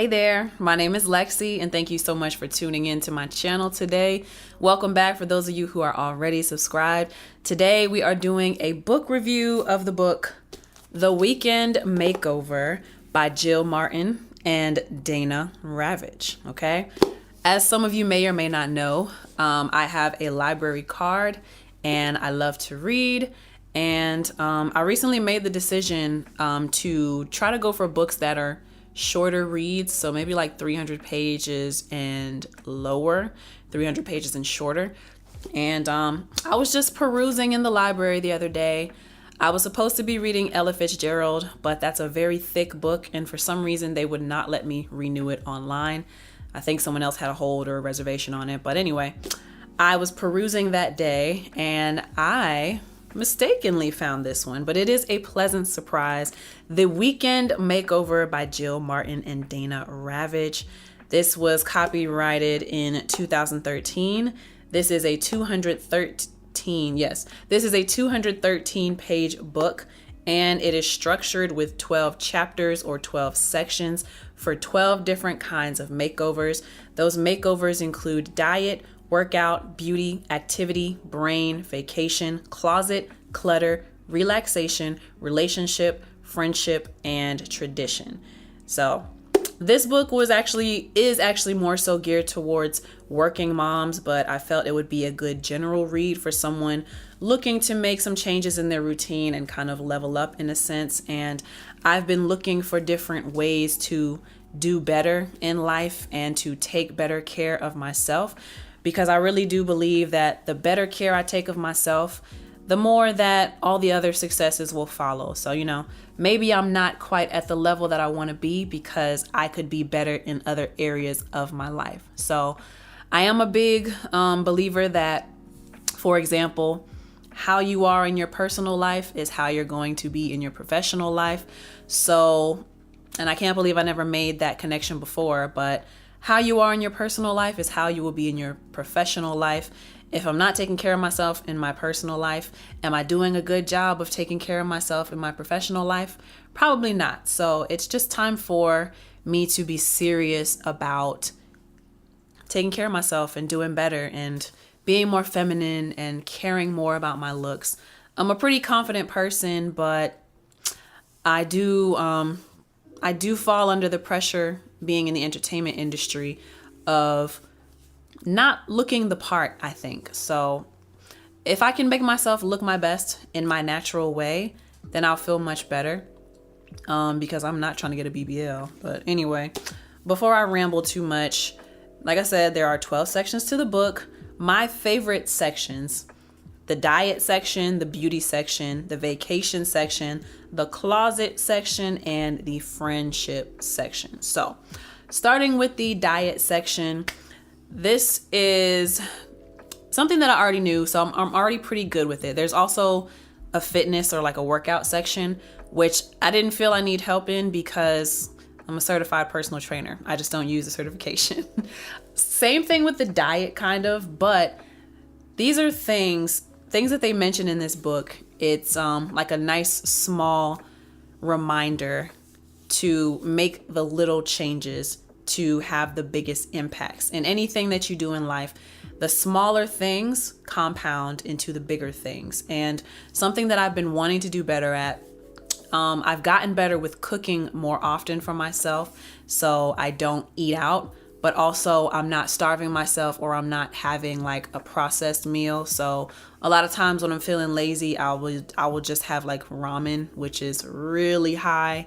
Hey there, my name is LexC and thank you so much for tuning in to my channel today. Welcome back for those of you who are already subscribed. Today we are doing a book review of the book The Weekend Makeover by Jill Martin and Dana Ravich, okay? As some of you may or may not know, I have a library card and I love to read. And I recently made the decision to try to go for books that are shorter reads, so maybe like 300 pages and lower, 300 pages and shorter. And I was just perusing in the library the other day. I was supposed to be reading Ella Fitzgerald, but that's a very thick book, and for some reason they would not let me renew it online. I think someone else had a hold or a reservation on it, but anyway, I was perusing that day and I mistakenly found this one, but it is a pleasant surprise. The Weekend Makeover by Jill Martin and Dana Ravich. This was copyrighted in 2013. This is a 213 page book, and it is structured with 12 chapters or 12 sections for 12 different kinds of makeovers. Those makeovers include diet, workout, beauty, activity, brain, vacation, closet, clutter, relaxation, relationship, friendship, and tradition. So this book is actually more so geared towards working moms, but I felt it would be a good general read for someone looking to make some changes in their routine and kind of level up in a sense. And I've been looking for different ways to do better in life and to take better care of myself, because I really do believe that the better care I take of myself, the more that all the other successes will follow. So, maybe I'm not quite at the level that I want to be because I could be better in other areas of my life. So I am a big believer that, for example, how you are in your personal life is how you're going to be in your professional life. So, and I can't believe I never made that connection before, but how you are in your personal life is how you will be in your professional life. If I'm not taking care of myself in my personal life, am I doing a good job of taking care of myself in my professional life? Probably not. So it's just time for me to be serious about taking care of myself and doing better and being more feminine and caring more about my looks. I'm a pretty confident person, but I do fall under the pressure being in the entertainment industry of not looking the part, I think. So if I can make myself look my best in my natural way, then I'll feel much better, because I'm not trying to get a BBL. But anyway, before I ramble too much, like I said, there are 12 sections to the book. My favorite sections: the diet section, the beauty section, the vacation section, the closet section, and the friendship section. So starting with the diet section, this is something that I already knew, so I'm already pretty good with it. There's also a fitness or like a workout section, which I didn't feel I need help in because I'm a certified personal trainer. I just don't use the certification. Same thing with the diet kind of, but these are things that they mention in this book. It's like a nice small reminder to make the little changes to have the biggest impacts. In anything that you do in life, the smaller things compound into the bigger things. And something that I've been wanting to do better at, I've gotten better with cooking more often for myself, so I don't eat out, but also I'm not starving myself or I'm not having like a processed meal. So a lot of times when I'm feeling lazy, I will just have like ramen, which is really high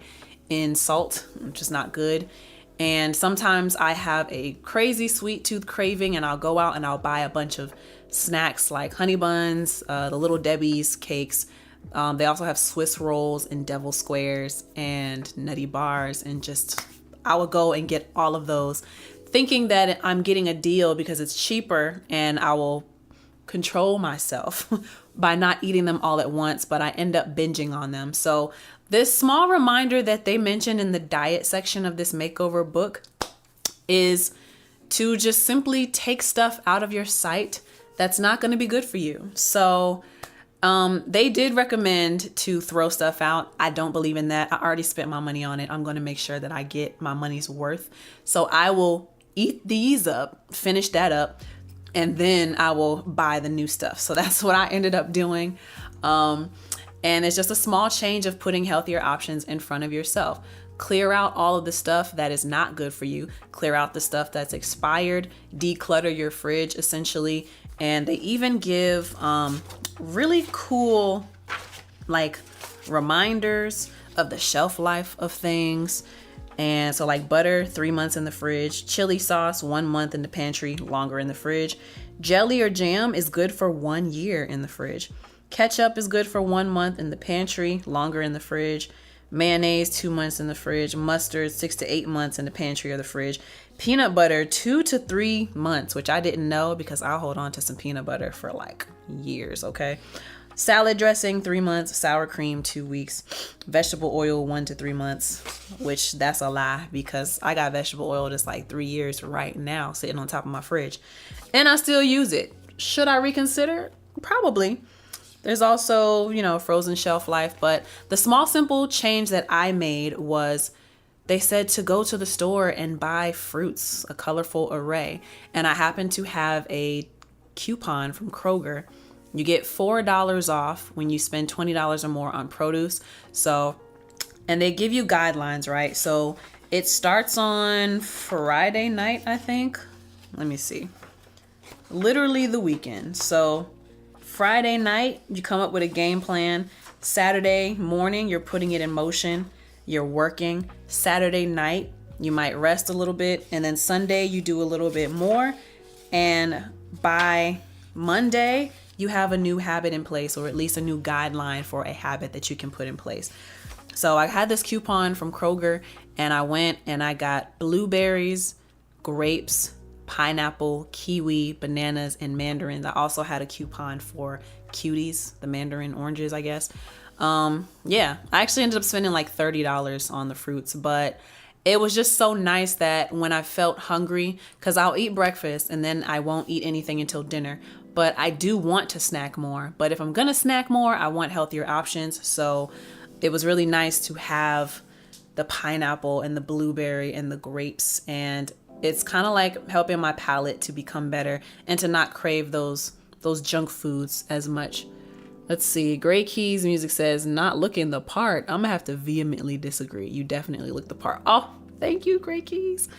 in salt, which is not good. And sometimes I have a crazy sweet tooth craving and I'll go out and I'll buy a bunch of snacks like honey buns, the Little Debbie's cakes. They also have Swiss rolls and devil squares and nutty bars, and I will go and get all of those thinking that I'm getting a deal because it's cheaper, and I will control myself by not eating them all at once, but I end up binging on them. So this small reminder that they mentioned in the diet section of this makeover book is to just simply take stuff out of your sight that's not going to be good for you. So They did recommend to throw stuff out. I don't believe in that. I already spent my money on it. I'm going to make sure that I get my money's worth. So I will eat these up, finish that up, and then I will buy the new stuff. So that's what I ended up doing. And it's just a small change of putting healthier options in front of yourself. Clear out all of the stuff that is not good for you. Clear out the stuff that's expired. Declutter your fridge, essentially. And they even give really cool like reminders of the shelf life of things. And so like butter, 3 months in the fridge. Chili sauce, 1 month in the pantry, longer in the fridge. Jelly or jam is good for 1 year in the fridge. Ketchup is good for 1 month in the pantry, longer in the fridge. Mayonnaise, 2 months in the fridge. Mustard, 6 to 8 months in the pantry or the fridge. Peanut butter, 2 to 3 months, which I didn't know because I'll hold on to some peanut butter for like years, okay? Salad dressing, 3 months. Sour cream, 2 weeks. Vegetable oil, 1 to 3 months, which that's a lie because I got vegetable oil that's like 3 years right now sitting on top of my fridge and I still use it. Should I reconsider? Probably. There's also, frozen shelf life, but the small, simple change that I made was they said to go to the store and buy fruits, a colorful array. And I happen to have a coupon from Kroger. You get $4 off when you spend $20 or more on produce. So, and they give you guidelines, right? So it starts on Friday night, I think. Let me see. Literally the weekend. So Friday night, you come up with a game plan. Saturday morning, you're putting it in motion. You're working. Saturday night, you might rest a little bit. And then Sunday, you do a little bit more. And by Monday, you have a new habit in place, or at least a new guideline for a habit that you can put in place. So I had this coupon from Kroger and I went and I got blueberries, grapes, pineapple, kiwi, bananas, and mandarins. I also had a coupon for cuties, the mandarin oranges, I guess. I actually ended up spending like $30 on the fruits, but it was just so nice that when I felt hungry, because I'll eat breakfast and then I won't eat anything until dinner, but I do want to snack more. But if I'm gonna snack more, I want healthier options. So it was really nice to have the pineapple and the blueberry and the grapes, and it's kind of like helping my palate to become better and to not crave those junk foods as much. Let's see. Gray Keys Music says, not looking the part. I'm gonna have to vehemently disagree. You definitely look the part. Oh, thank you, Gray Keys.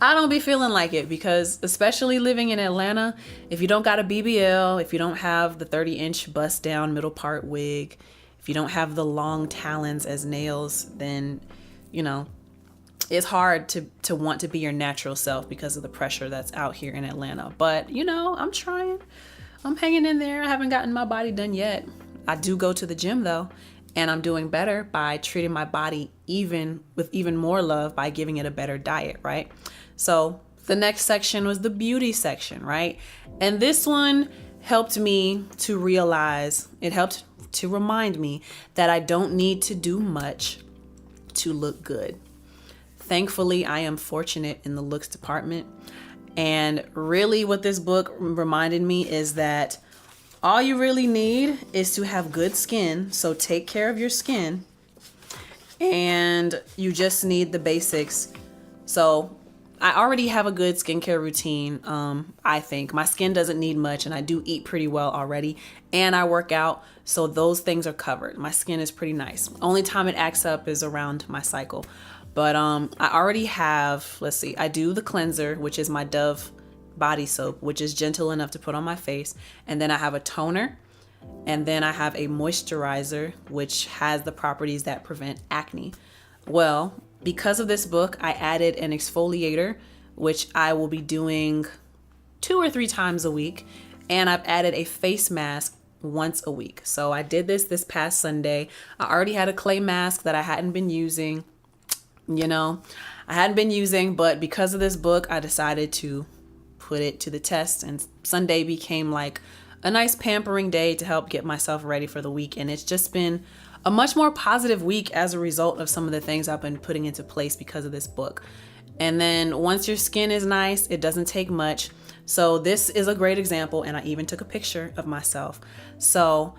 I don't be feeling like it because especially living in Atlanta, if you don't got a BBL, if you don't have the 30-inch bust down middle part wig, if you don't have the long talons as nails, then, it's hard to want to be your natural self because of the pressure that's out here in Atlanta. But, I'm trying. I'm hanging in there. I haven't gotten my body done yet. I do go to the gym though, and I'm doing better by treating my body with even more love by giving it a better diet, right? So the next section was the beauty section, right? And this one helped me to realize, it helped to remind me that I don't need to do much to look good. Thankfully, I am fortunate in the looks department. And really what this book reminded me is that all you really need is to have good skin. So take care of your skin. And you just need the basics. So I already have a good skincare routine. I think my skin doesn't need much, and I do eat pretty well already. And I work out. So those things are covered. My skin is pretty nice. Only time it acts up is around my cycle. But I already have, I do the cleanser, which is my Dove body soap, which is gentle enough to put on my face. And then I have a toner. And then I have a moisturizer, which has the properties that prevent acne. Well, because of this book, I added an exfoliator, which I will be doing 2 or 3 times a week. And I've added a face mask once a week. So I did this past Sunday. I already had a clay mask that I hadn't been using. But because of this book, I decided to put it to the test, and Sunday became like a nice pampering day to help get myself ready for the week. And it's just been a much more positive week as a result of some of the things I've been putting into place because of this book. And then once your skin is nice, it doesn't take much. So this is a great example. And I even took a picture of myself. So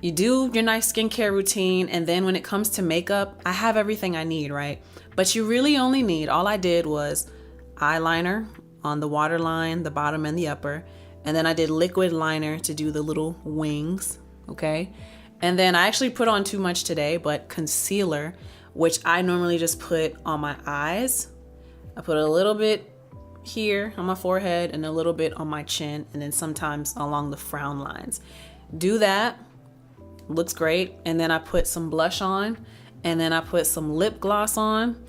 You do your nice skincare routine, and then when it comes to makeup, I have everything I need, right? But you really only need, all I did was eyeliner on the waterline, the bottom and the upper, and then I did liquid liner to do the little wings, okay? And then I actually put on too much today, but concealer, which I normally just put on my eyes. I put a little bit here on my forehead and a little bit on my chin, and then sometimes along the frown lines. Do that. Looks great. And then I put some blush on, and then I put some lip gloss on,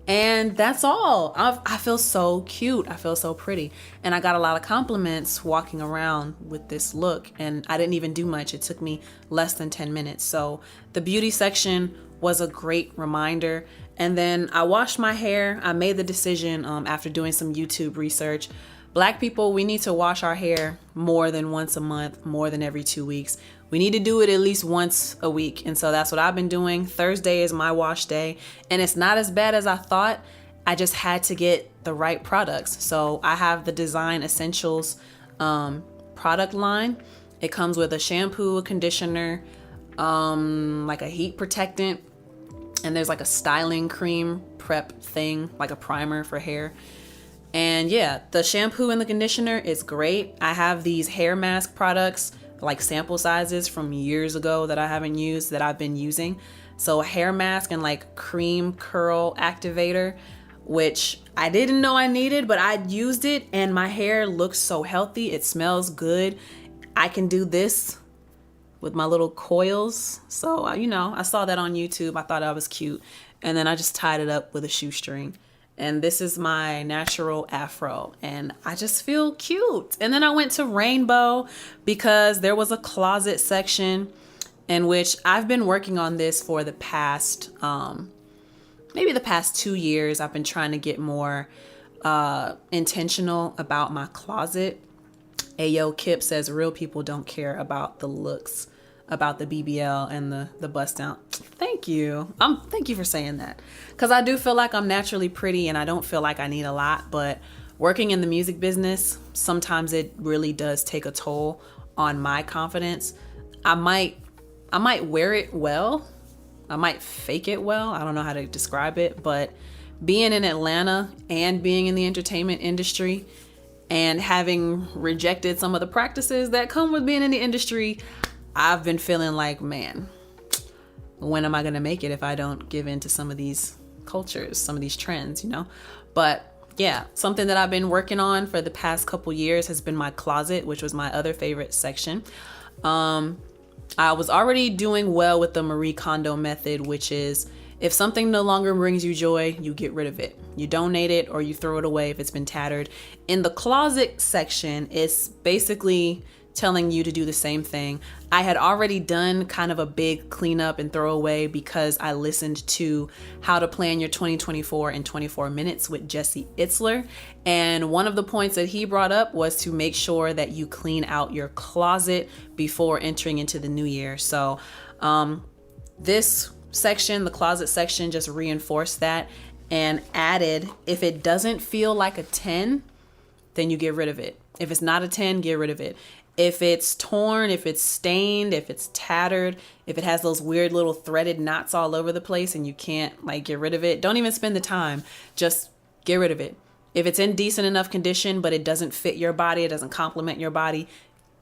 and that's all. I feel so cute. I feel so pretty. And I got a lot of compliments walking around with this look, and I didn't even do much. It took me less than 10 minutes. So the beauty section was a great reminder. And then I washed my hair. I made the decision after doing some YouTube research. Black people, we need to wash our hair more than once a month, more than every 2 weeks. We need to do it at least once a week. And so that's what I've been doing. Thursday is my wash day, and it's not as bad as I thought. I just had to get the right products. So I have the Design Essentials product line. It comes with a shampoo, a conditioner, like a heat protectant, and there's like a styling cream prep thing, like a primer for hair. And yeah, the shampoo and the conditioner is great. I have these hair mask products, like sample sizes from years ago that I haven't used, that I've been using. So a hair mask and like cream curl activator, which I didn't know I needed, but I used it and my hair looks so healthy. It smells good. I can do this with my little coils. So, I saw that on YouTube. I thought I was cute. And then I just tied it up with a shoestring. And this is my natural afro, and I just feel cute. And then I went to Rainbow because there was a closet section in which I've been working on this for the past, maybe the past 2 years. I've been trying to get more intentional about my closet. Ayo Kip says real people don't care about the looks, about the BBL and the bust down. Thank you. Thank you for saying that. Because I do feel like I'm naturally pretty and I don't feel like I need a lot. But working in the music business, sometimes it really does take a toll on my confidence. I might wear it well. I might fake it well. I don't know how to describe it. But being in Atlanta and being in the entertainment industry and having rejected some of the practices that come with being in the industry, I've been feeling like, man, when am I going to make it if I don't give in to some of these cultures, some of these trends, But yeah, something that I've been working on for the past couple years has been my closet, which was my other favorite section. I was already doing well with the Marie Kondo method, which is if something no longer brings you joy, you get rid of it. You donate it or you throw it away if it's been tattered. In the closet section, it's basically telling you to do the same thing. I had already done kind of a big cleanup and throwaway because I listened to How to Plan Your 2024 in 24 Minutes with Jesse Itzler. And one of the points that he brought up was to make sure that you clean out your closet before entering into the new year. So this section, the closet section, just reinforced that and added, if it doesn't feel like a 10, then you get rid of it. If it's not a 10, get rid of it. If it's torn, if it's stained, if it's tattered, if it has those weird little threaded knots all over the place and you can't get rid of it, don't even spend the time. Just get rid of it. If it's in decent enough condition, but it doesn't fit your body, it doesn't complement your body,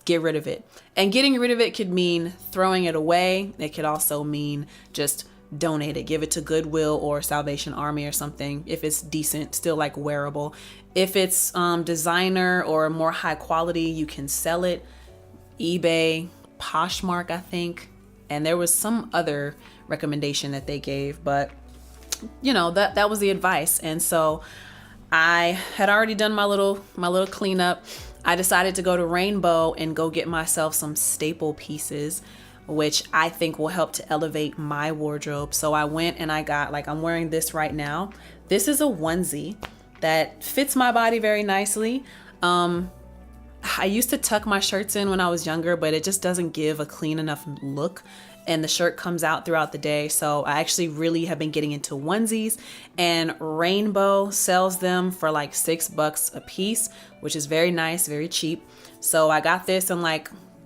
get rid of it. And getting rid of it could mean throwing it away. It could also mean just donate it, give it to Goodwill or Salvation Army or something if it's decent, still wearable. If it's designer or more high quality, you can sell it. eBay, Poshmark, I think. And there was some other recommendation that they gave, but that was the advice. And so I had already done my little cleanup. I decided to go to Rainbow and go get myself some staple pieces, which I think will help to elevate my wardrobe. So I went and I got, I'm wearing this right now. This is a onesie that fits my body very nicely. I used to tuck my shirts in when I was younger, but it just doesn't give a clean enough look. And the shirt comes out throughout the day. So I actually really have been getting into onesies, and Rainbow sells them for $6 a piece, which is very nice, very cheap. So I got this in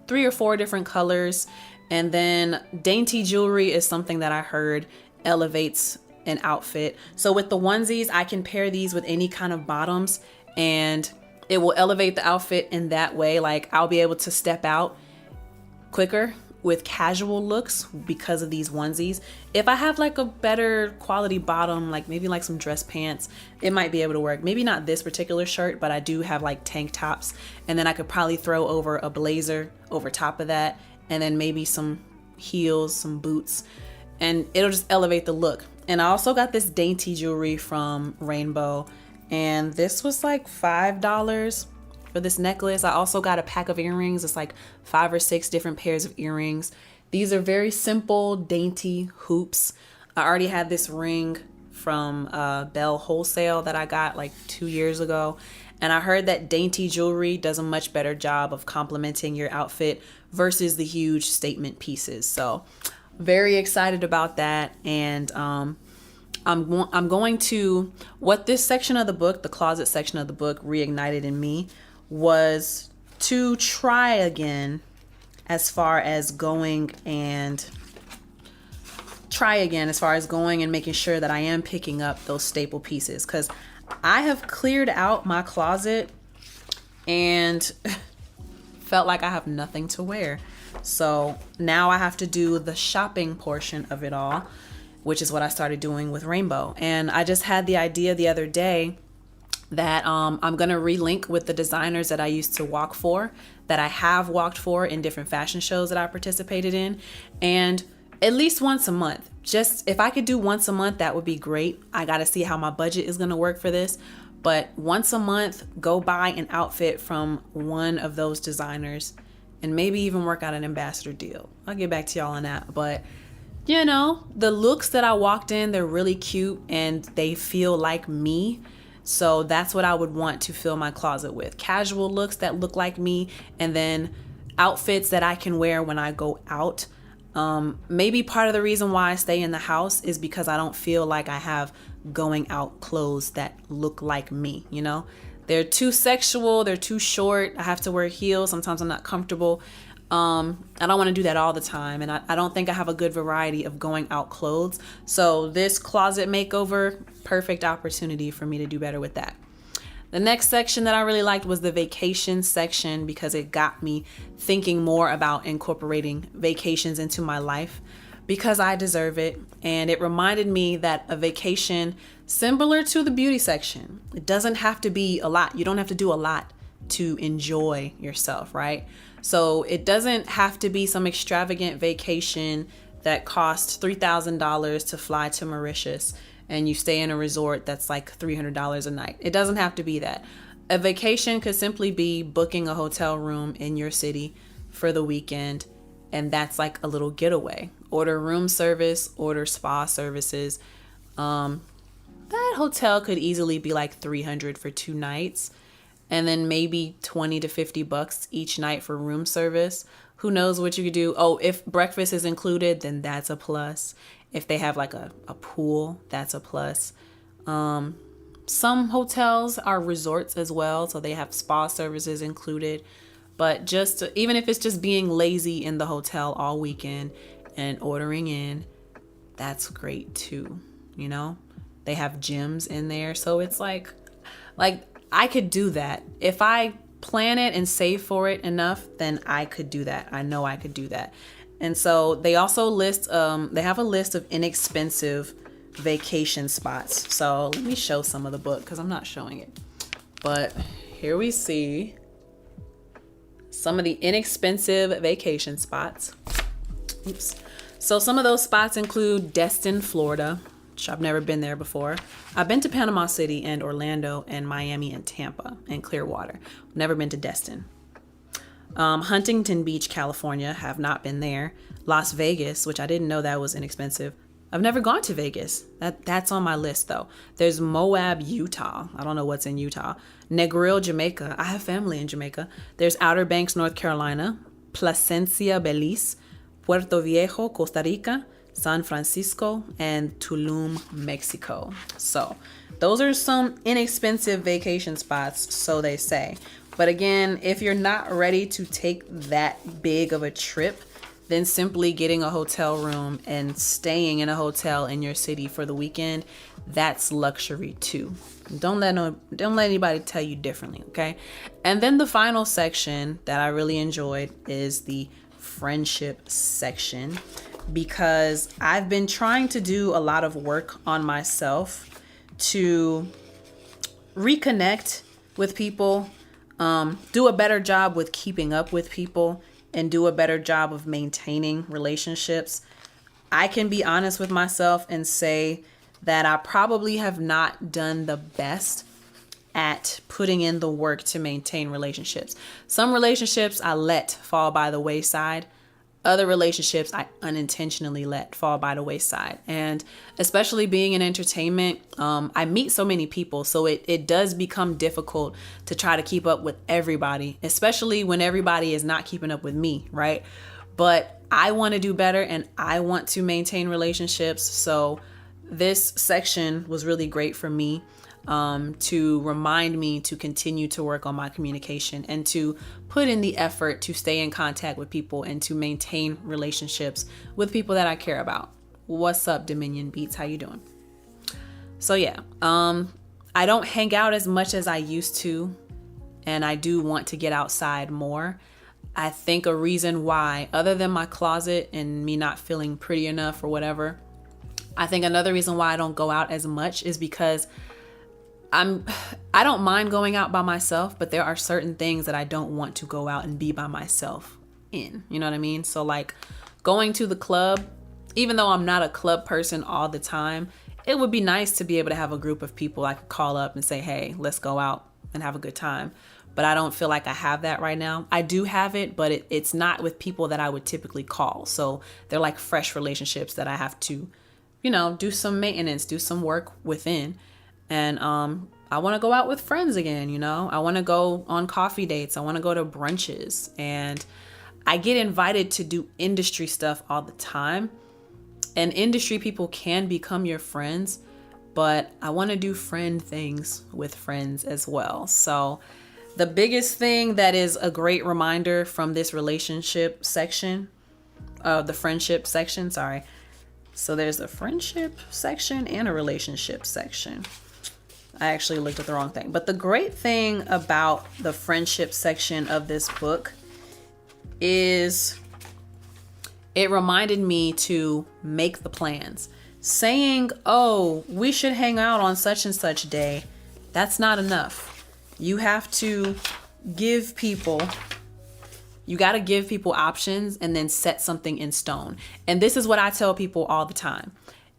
3 or 4 different colors. And then dainty jewelry is something that I heard elevates an outfit. So with the onesies, I can pair these with any kind of bottoms and it will elevate the outfit in that way. Like I'll be able to step out quicker with casual looks because of these onesies. If I have like a better quality bottom, like maybe like some dress pants, it might be able to work. Maybe not this particular shirt, but I do have like tank tops, and then I could probably throw over a blazer over top of that, and then maybe some heels, some boots, and it'll just elevate the look. And I also got this dainty jewelry from Rainbow, and this was like $5 for this necklace. I also got a pack of earrings. It's like 5 or 6 different pairs of earrings. These are very simple, dainty hoops. I already had this ring from Bell Wholesale that I got like 2 years ago. And I heard that dainty jewelry does a much better job of complementing your outfit versus the huge statement pieces. So very excited about that. And I'm going to, what this section of the book, the closet section of the book, reignited in me was to try again as far as going and making sure that I am picking up those staple pieces, because I have cleared out my closet and felt like I have nothing to wear. So now I have to do the shopping portion of it all, which is what I started doing with Rainbow. And I just had the idea the other day that I'm going to relink with the designers that I used to walk for, that I have walked for in different fashion shows that I participated in. And at least once a month, just if I could do once a month, that would be great. I got to see how my budget is going to work for this. But once a month, go buy an outfit from one of those designers and maybe even work out an ambassador deal. I'll get back to y'all on that. But you know, the looks that I walked in, they're really cute and they feel like me. So that's what I would want to fill my closet with. Casual looks that look like me, and then outfits that I can wear when I go out. Maybe part of the reason why I stay in the house is because I don't feel like I have going out clothes that look like me, you know? They're too sexual, they're too short. I have to wear heels. Sometimes I'm not comfortable. I don't want to do that all the time. And I don't think I have a good variety of going out clothes. So this closet makeover, perfect opportunity for me to do better with that. The next section that I really liked was the vacation section, because it got me thinking more about incorporating vacations into my life, because I deserve it. And it reminded me that a vacation, similar to the beauty section, it doesn't have to be a lot. You don't have to do a lot to enjoy yourself, right? So it doesn't have to be some extravagant vacation that costs $3,000 to fly to Mauritius and you stay in a resort that's like $300 a night. It doesn't have to be that. A vacation could simply be booking a hotel room in your city for the weekend, and that's like a little getaway. Order room service, order spa services. That hotel could easily be like $300 for 2 nights. And then maybe $20 to $50 each night for room service. Who knows what you could do? Oh, if breakfast is included, then that's a plus. If they have like a pool, that's a plus. Some hotels are resorts as well, so they have spa services included. But just even if it's just being lazy in the hotel all weekend and ordering in, that's great too. You know, they have gyms in there, so it's like I could do that. If I plan it and save for it enough, then I could do that. I know I could do that. And so they also list, they have a list of inexpensive vacation spots. So let me show some of the book because I'm not showing it. But here we see some of the inexpensive vacation spots. Oops. So some of those spots include Destin, Florida, which I've never been there before. I've been to Panama City and Orlando and Miami and Tampa and Clearwater. Never been to Destin. Huntington Beach, California, have not been there. Las Vegas, which I didn't know that was inexpensive. I've never gone to Vegas. That's on my list though. There's Moab, Utah. I don't know what's in Utah. Negril, Jamaica. I have family in Jamaica. There's Outer Banks, North Carolina. Placencia, Belize. Puerto Viejo, Costa Rica. San Francisco, and Tulum, Mexico. So those are some inexpensive vacation spots, so they say. But again, if you're not ready to take that big of a trip, then simply getting a hotel room and staying in a hotel in your city for the weekend, that's luxury too. Don't let anybody tell you differently, okay? And then the final section that I really enjoyed is the friendship section, because I've been trying to do a lot of work on myself to reconnect with people, do a better job with keeping up with people, and do a better job of maintaining relationships. I can be honest with myself and say that I probably have not done the best at putting in the work to maintain relationships. Some relationships I let fall by the wayside. Other relationships I unintentionally let fall by the wayside. And especially being in entertainment, I meet so many people. So it does become difficult to try to keep up with everybody, especially when everybody is not keeping up with me, right? But I want to do better and I want to maintain relationships. So this section was really great for me, to remind me to continue to work on my communication and to put in the effort to stay in contact with people and to maintain relationships with people that I care about. What's up, Dominion Beats? How you doing? So yeah, I don't hang out as much as I used to, and I do want to get outside more. I think a reason why, other than my closet and me not feeling pretty enough or whatever, I think another reason why I don't go out as much is because I don't mind going out by myself, but there are certain things that I don't want to go out and be by myself in. You know what I mean? So like going to the club, even though I'm not a club person all the time, it would be nice to be able to have a group of people I could call up and say, hey, let's go out and have a good time. But I don't feel like I have that right now. I do have it, but it's not with people that I would typically call. So they're like fresh relationships that I have to, do some maintenance, do some work within. And I want to go out with friends again, I want to go on coffee dates. I want to go to brunches. And I get invited to do industry stuff all the time. And industry people can become your friends, but I want to do friend things with friends as well. So the biggest thing that is a great reminder from this relationship section, the friendship section, sorry. So there's a friendship section and a relationship section. I actually looked at the wrong thing. But the great thing about the friendship section of this book is it reminded me to make the plans. Saying, oh, we should hang out on such and such day, that's not enough. You have to give people options and then set something in stone. And this is what I tell people all the time.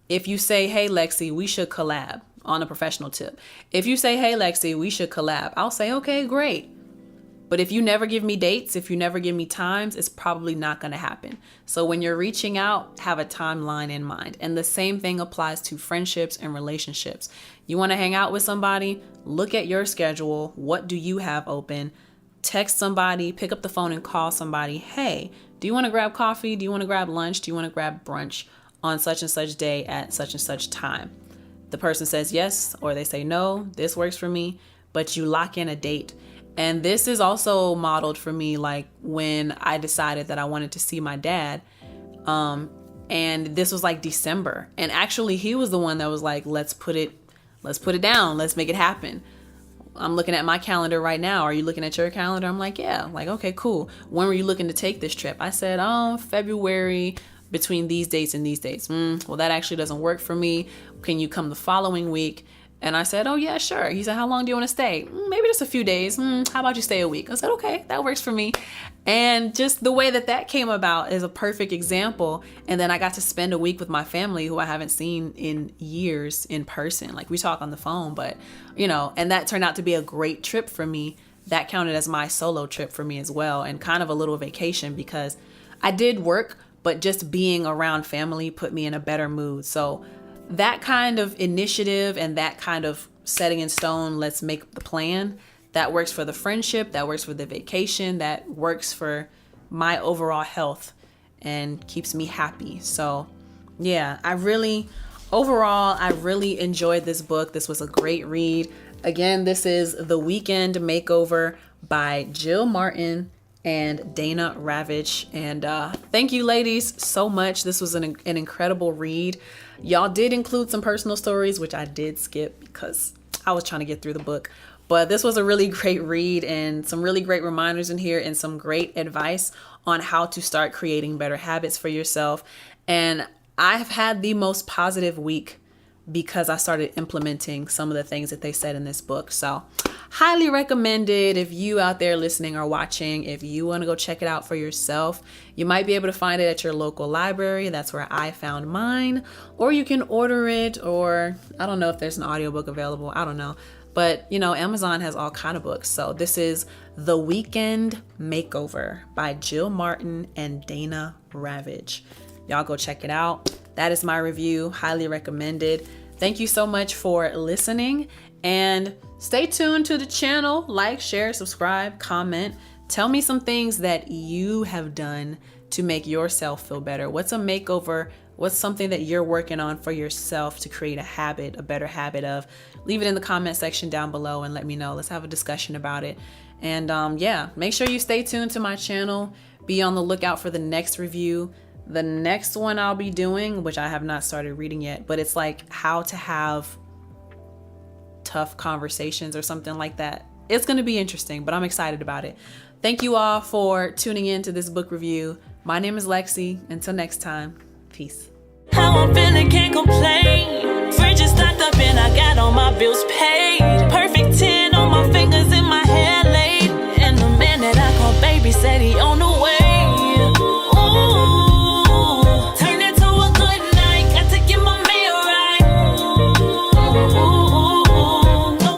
If you say, hey, LexC, we should collab on a professional tip. If you say, hey, LexC, we should collab, I'll say, okay, great. But if you never give me dates, if you never give me times, it's probably not going to happen. So when you're reaching out, have a timeline in mind. And the same thing applies to friendships and relationships. You want to hang out with somebody, look at your schedule. What do you have open? Text somebody, pick up the phone and call somebody. Hey, do you want to grab coffee? Do you want to grab lunch? Do you want to grab brunch on such and such day at such and such time? The person says yes, or they say no, this works for me, but you lock in a date. And this is also modeled for me, like when I decided that I wanted to see my dad. And this was like December. And actually he was the one that was like, let's put it down. Let's make it happen. I'm looking at my calendar right now. Are you looking at your calendar? I'm like, yeah. Like, okay, cool. When were you looking to take this trip? I said, February, between these dates and these dates. Well, that actually doesn't work for me. Can you come the following week? And I said, oh yeah, sure. He said, how long do you want to stay? Maybe just a few days. How about you stay a week? I said, okay, that works for me. And just the way that came about is a perfect example. And then I got to spend a week with my family who I haven't seen in years in person. Like we talk on the phone, but and that turned out to be a great trip for me. That counted as my solo trip for me as well. And kind of a little vacation because I did work, but just being around family put me in a better mood. So that kind of initiative and that kind of setting in stone, let's make the plan, that works for the friendship, that works for the vacation, that works for my overall health and keeps me happy. So yeah, I really enjoyed this book. This was a great read. Again, this is The Weekend Makeover by Jill Martin and Dana Ravich. And thank you, ladies, so much. This was an incredible read. Y'all did include some personal stories, which I did skip because I was trying to get through the book. But this was a really great read and some really great reminders in here and some great advice on how to start creating better habits for yourself. And I have had the most positive week because I started implementing some of the things that they said in this book. So highly recommended if you out there listening or watching, if you want to go check it out for yourself. You might be able to find it at your local library. That's where I found mine. Or you can order it, or I don't know if there's an audiobook available. I don't know. But, you know, Amazon has all kind of books. So this is The Weekend Makeover by Jill Martin and Dana Ravich. Y'all go check it out. That is my review. Highly recommended. Thank you so much for listening, and stay tuned to the channel. Like, share, subscribe, comment. Tell me some things that you have done to make yourself feel better. What's a makeover? What's something that you're working on for yourself to create a habit, a better habit of? Leave it in the comment section down below and let me know. Let's have a discussion about it. And yeah, make sure you stay tuned to my channel. Be on the lookout for the next review. The next one I'll be doing, which I have not started reading yet, but it's like how to have tough conversations or something like that. It's going to be interesting, but I'm excited about it. Thank you all for tuning in to this book review. My name is LexC. Until next time, peace. How I'm feeling, can't complain. Fridge is stocked up and I got all my bills paid. Perfect 10.